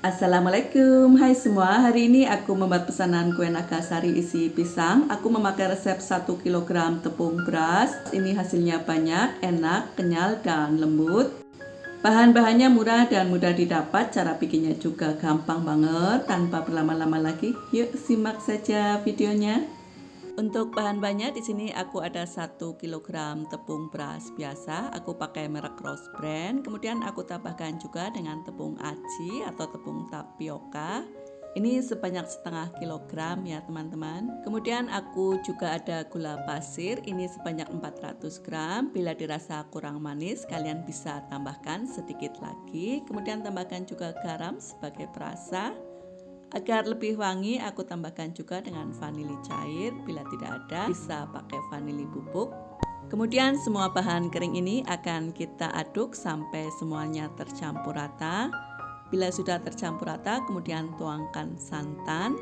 Assalamualaikum, hai semua. Hari ini aku membuat pesanan kue Nagasari isi pisang. Aku memakai resep 1 kg tepung beras. Ini hasilnya banyak, enak, kenyal, dan lembut. Bahan-bahannya murah dan mudah didapat. Cara bikinnya juga gampang banget. Tanpa berlama-lama lagi, yuk simak saja videonya. Untuk bahan-bahannya di sini aku ada 1 kg tepung beras biasa, aku pakai merek Rose Brand. Kemudian aku tambahkan juga dengan tepung aci atau tepung tapioka. Ini sebanyak setengah kilogram ya teman-teman. Kemudian aku juga ada gula pasir, ini sebanyak 400 gram. Bila dirasa kurang manis, kalian bisa tambahkan sedikit lagi. Kemudian tambahkan juga garam sebagai perasa. Agar lebih wangi, aku tambahkan juga dengan vanili cair. Bila tidak ada, bisa pakai vanili bubuk. Kemudian semua bahan kering ini akan kita aduk sampai semuanya tercampur rata. Bila sudah tercampur rata, kemudian tuangkan santan.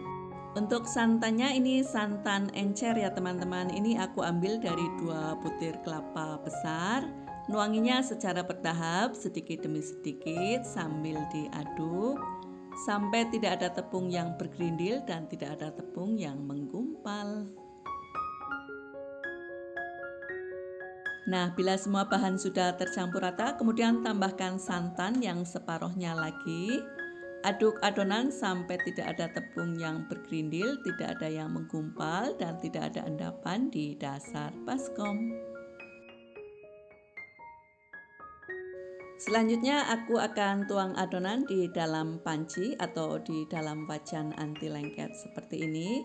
Untuk santannya ini santan encer ya teman-teman. Ini aku ambil dari 2 butir kelapa besar. Nuanginya secara bertahap, sedikit demi sedikit sambil diaduk sampai tidak ada tepung yang bergerindil dan tidak ada tepung yang menggumpal. Nah, bila semua bahan sudah tercampur rata, kemudian tambahkan santan yang separuhnya lagi. Aduk adonan sampai tidak ada tepung yang bergerindil, tidak ada yang menggumpal, dan tidak ada endapan di dasar baskom. Selanjutnya aku akan tuang adonan di dalam panci atau di dalam wajan anti lengket seperti ini.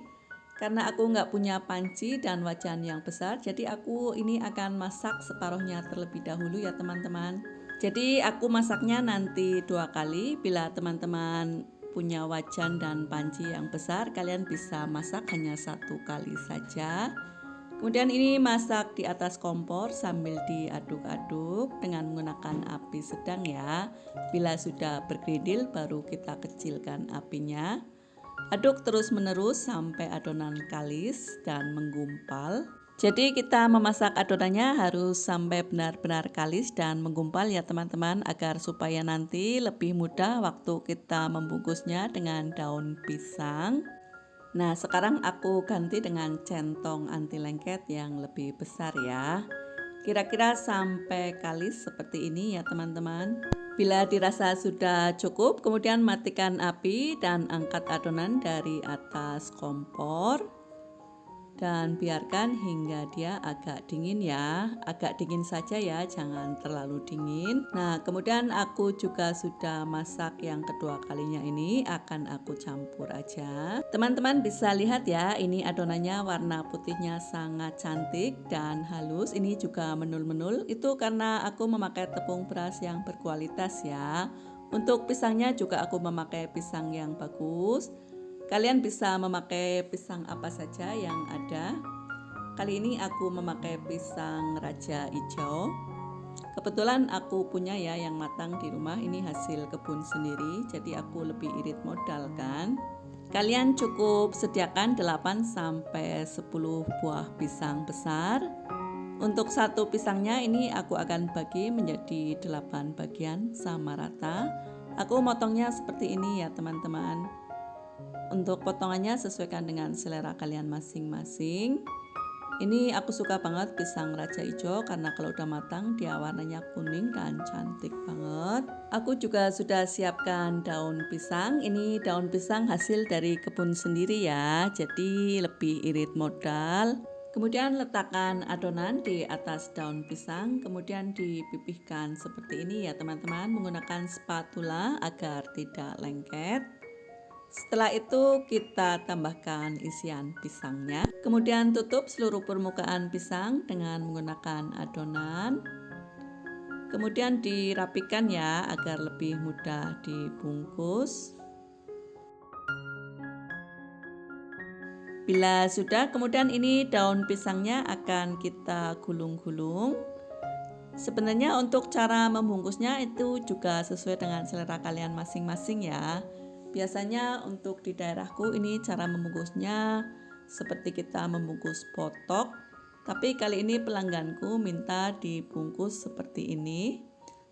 Karena aku nggak punya panci dan wajan yang besar, jadi aku ini akan masak separuhnya terlebih dahulu ya teman-teman. Jadi aku masaknya nanti 2 kali. Bila teman-teman punya wajan dan panci yang besar, kalian bisa masak hanya 1 kali saja. Kemudian ini masak di atas kompor sambil diaduk-aduk dengan menggunakan api sedang ya. Bila sudah bergerindil baru kita kecilkan apinya. Aduk terus-menerus sampai adonan kalis dan menggumpal. Jadi kita memasak adonannya harus sampai benar-benar kalis dan menggumpal ya teman-teman, agar supaya nanti lebih mudah waktu kita membungkusnya dengan daun pisang. Nah, sekarang aku ganti dengan centong anti lengket yang lebih besar ya. Kira-kira sampai kalis seperti ini ya teman-teman. Bila dirasa sudah cukup, kemudian matikan api dan angkat adonan dari atas kompor. Dan biarkan hingga dia agak dingin ya, agak dingin saja ya, jangan terlalu dingin. Nah, kemudian aku juga sudah masak yang kedua kalinya, ini akan aku campur aja. Teman-teman bisa lihat ya, ini adonannya warna putihnya sangat cantik dan halus. Ini juga menul-menul, itu karena aku memakai tepung beras yang berkualitas ya. Untuk pisangnya juga aku memakai pisang yang bagus. Kalian bisa memakai pisang apa saja yang ada. Kali ini aku memakai pisang raja hijau. Kebetulan aku punya ya yang matang di rumah, ini hasil kebun sendiri, jadi aku lebih irit modal kan. Kalian cukup sediakan 8 sampai 10 buah pisang besar. Untuk satu pisangnya ini aku akan bagi menjadi 8 bagian sama rata. Aku motongnya seperti ini ya teman-teman. Untuk potongannya sesuaikan dengan selera kalian masing-masing. Ini aku suka banget pisang raja hijau karena kalau udah matang dia warnanya kuning dan cantik banget. Aku juga sudah siapkan daun pisang. Ini daun pisang hasil dari kebun sendiri ya, jadi lebih irit modal. Kemudian letakkan adonan di atas daun pisang, kemudian dipipihkan seperti ini ya teman-teman, menggunakan spatula agar tidak lengket. Setelah itu kita tambahkan isian pisangnya. Kemudian tutup seluruh permukaan pisang dengan menggunakan adonan. Kemudian dirapikan ya agar lebih mudah dibungkus. Bila sudah, kemudian ini daun pisangnya akan kita gulung-gulung. Sebenarnya untuk cara membungkusnya itu juga sesuai dengan selera kalian masing-masing ya. Biasanya untuk di daerahku ini cara membungkusnya seperti kita membungkus potok, tapi kali ini pelangganku minta dibungkus seperti ini,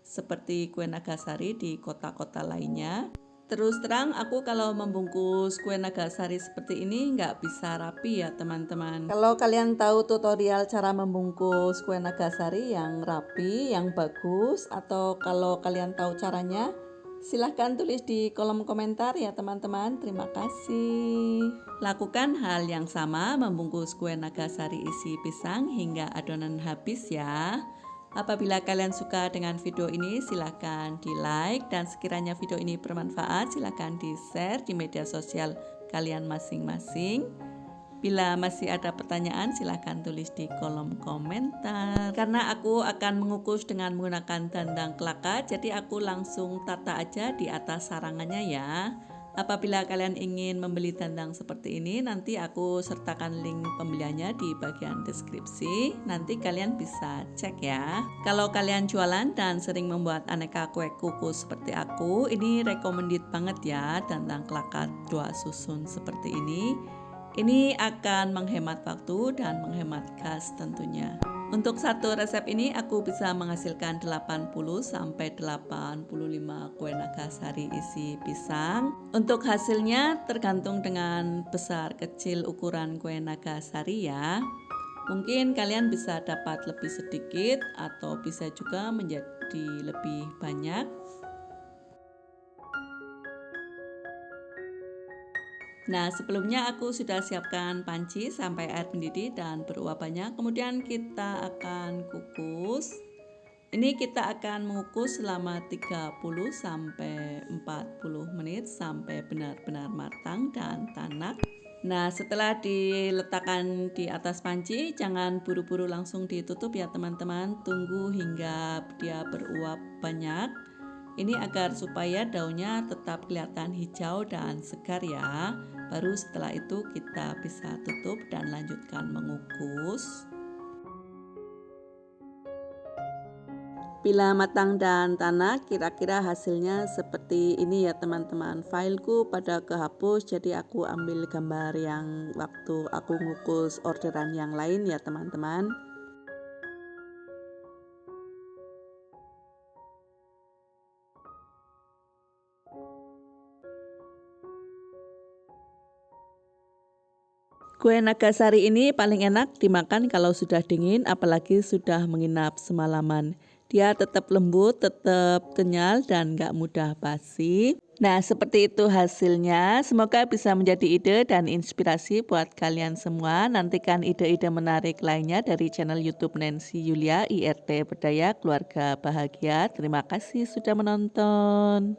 seperti kue Nagasari di kota-kota lainnya. Terus terang aku kalau membungkus kue Nagasari seperti ini nggak bisa rapi ya teman-teman. Kalau kalian tahu tutorial cara membungkus kue Nagasari yang rapi, yang bagus, atau kalau kalian tahu caranya, silahkan tulis di kolom komentar ya teman-teman. Terima kasih. Lakukan hal yang sama membungkus kue Nagasari isi pisang hingga adonan habis ya. Apabila kalian suka dengan video ini, silahkan di like, dan sekiranya video ini bermanfaat, silahkan di share di media sosial kalian masing-masing. Bila masih ada pertanyaan, silahkan tulis di kolom komentar. Karena aku akan mengukus dengan menggunakan dandang kelaka, jadi aku langsung tata aja di atas sarangannya ya. Apabila kalian ingin membeli dandang seperti ini, nanti aku sertakan link pembeliannya di bagian deskripsi. Nanti kalian bisa cek ya. Kalau kalian jualan dan sering membuat aneka kue kukus seperti aku, ini recommended banget ya dandang kelaka 2 susun seperti ini. Ini akan menghemat waktu dan menghemat gas tentunya. Untuk satu resep ini aku bisa menghasilkan 80 sampai 85 kue Nagasari isi pisang. Untuk hasilnya tergantung dengan besar kecil ukuran kue Nagasari ya. Mungkin kalian bisa dapat lebih sedikit atau bisa juga menjadi lebih banyak. Nah, sebelumnya aku sudah siapkan panci sampai air mendidih dan beruap banyak. Kemudian kita akan kukus. Ini kita akan mengukus selama 30 sampai 40 menit sampai benar-benar matang dan tanak. Nah, setelah diletakkan di atas panci, jangan buru-buru langsung ditutup ya teman-teman. Tunggu hingga dia beruap banyak. Ini agar supaya daunnya tetap kelihatan hijau dan segar ya. Baru setelah itu kita bisa tutup dan lanjutkan mengukus. Bila matang dan tanak, kira-kira hasilnya seperti ini ya teman-teman. Fileku pada kehapus, jadi aku ambil gambar yang waktu aku ngukus orderan yang lain ya teman-teman. Kue Nagasari ini paling enak dimakan kalau sudah dingin, apalagi sudah menginap semalaman. Dia tetap lembut, tetap kenyal, dan gak mudah basi. Nah, seperti itu hasilnya. Semoga bisa menjadi ide dan inspirasi buat kalian semua. Nantikan ide-ide menarik lainnya dari channel YouTube Nancy Yulia, IRT Berdaya Keluarga Bahagia. Terima kasih sudah menonton.